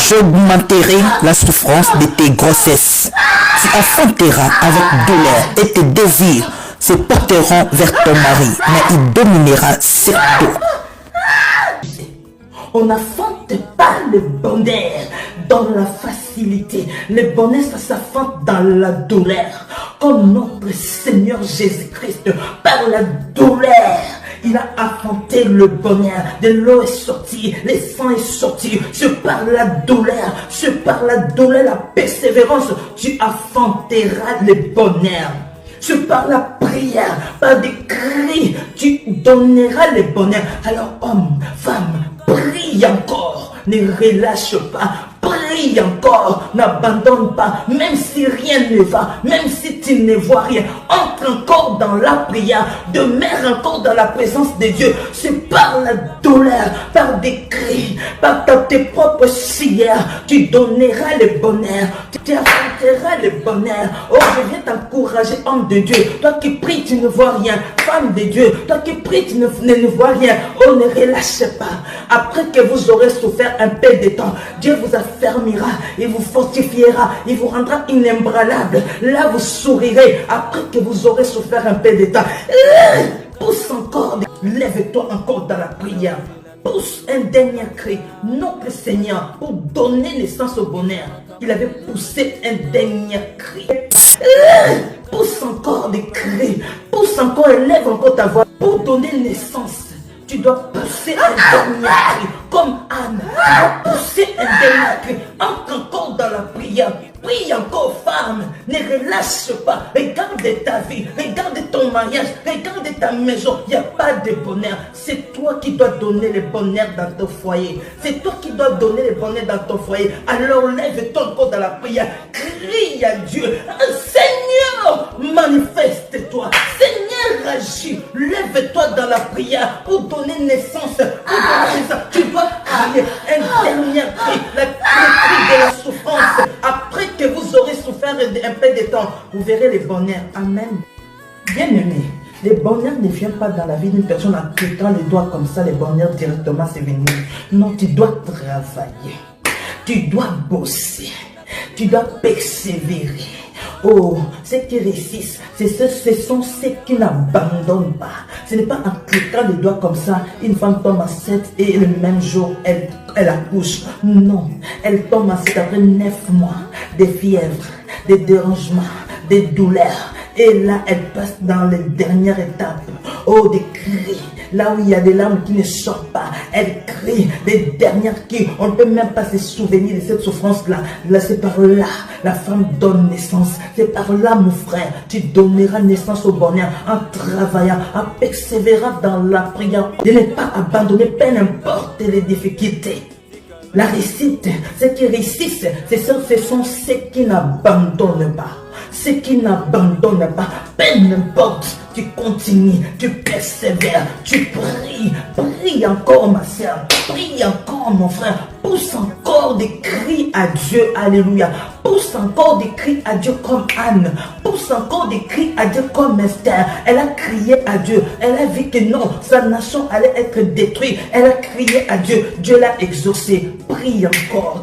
J'augmenterai la souffrance de tes grossesses. Tu enfanteras avec douleur et tes désirs se porteront vers ton mari, mais il dominera sur toi. On n'affronte pas le bonheur dans la facilité. Le bonheur, ça s'affronte dans la douleur. Comme notre Seigneur Jésus-Christ, par la douleur, il a affronté le bonheur. De l'eau est sortie, le sang est sorti. C'est par la douleur, la persévérance, tu affronteras le bonheur. C'est par la prière, par des cris, tu donneras le bonheur. Alors homme, femme, prie encore, ne relâche pas, prie encore, n'abandonne pas, même si rien ne va, même si tu ne vois rien, entre encore dans la prière, demeure encore dans la présence de Dieu. C'est par la douleur, par des cris, par tes propres prières, tu donneras le bonheur, tu affronteras le bonheur. Oh, je viens t'encourager, homme de Dieu, toi qui pries, tu ne vois rien, femme de Dieu, toi qui pries, tu ne vois rien. Oh, ne relâchez pas. Après que vous aurez souffert un peu de temps, Dieu vous affermira, il vous fortifiera, il vous rendra inébranlable. Là, vous sourirez après que vous aurez souffert un peu de temps. Pousse encore, lève-toi encore dans la prière. Pousse un dernier cri. Notre Seigneur, pour donner naissance au bonheur, il avait poussé un dernier cri. Pousse encore des cris. Pousse encore, élève encore ta voix. Pour donner naissance, tu dois pousser un dernier cri. Comme Anne, tu dois pousser un dernier cri. Entre encore dans la prière. Prie encore, femme. Ne relâche pas. Regarde ta vie. Regarde ton mariage. Regarde ta maison. Il n'y a pas de bonheur. C'est toi qui dois donner le bonheur dans ton foyer. C'est toi qui dois donner le bonheur dans ton foyer. Alors lève-toi encore dans la prière. Crie à Dieu. Seigneur, manifeste-toi. Seigneur, agis. Lève-toi dans la prière pour donner naissance. Tu dois crier un dernier cri. Le cri de la souffrance. Après que vous aurez souffert un peu de temps, vous verrez le bonheur. Amen. Bien-aimé, le bonheur ne vient pas dans la vie d'une personne en cliquant les doigts comme ça, le bonheur directement c'est venu. Non, tu dois travailler. Tu dois bosser. Tu dois persévérer. Oh, ceux qui réussissent, ce sont ceux qui n'abandonnent pas. Ce n'est pas en cliquant les doigts comme ça, une femme tombe enceinte et le même jour, elle accouche. Non, elle tombe enceinte après 9 mois de fièvre, de dérangements, de douleurs. Et là, elle passe dans les dernières étapes. Oh, des cris. Là où il y a des larmes qui ne sortent pas. Elle crie des dernières cris. On ne peut même pas se souvenir de cette souffrance-là. Là, c'est par là. La femme donne naissance. C'est par là, mon frère. Tu donneras naissance au bonheur en travaillant, en persévérant dans la prière. De ne pas abandonner, peu importe les difficultés. La réussite, ceux qui réussissent, ce sont ceux qui n'abandonnent pas. Ceux qui n'abandonnent pas, peu importe, tu continues, tu persévères, tu pries, prie encore ma soeur, prie encore mon frère, pousse encore des cris à Dieu, alléluia, pousse encore des cris à Dieu comme Anne, pousse encore des cris à Dieu comme Esther. Elle a crié à Dieu, elle a vu que non, sa nation allait être détruite, elle a crié à Dieu, Dieu l'a exaucé, prie encore.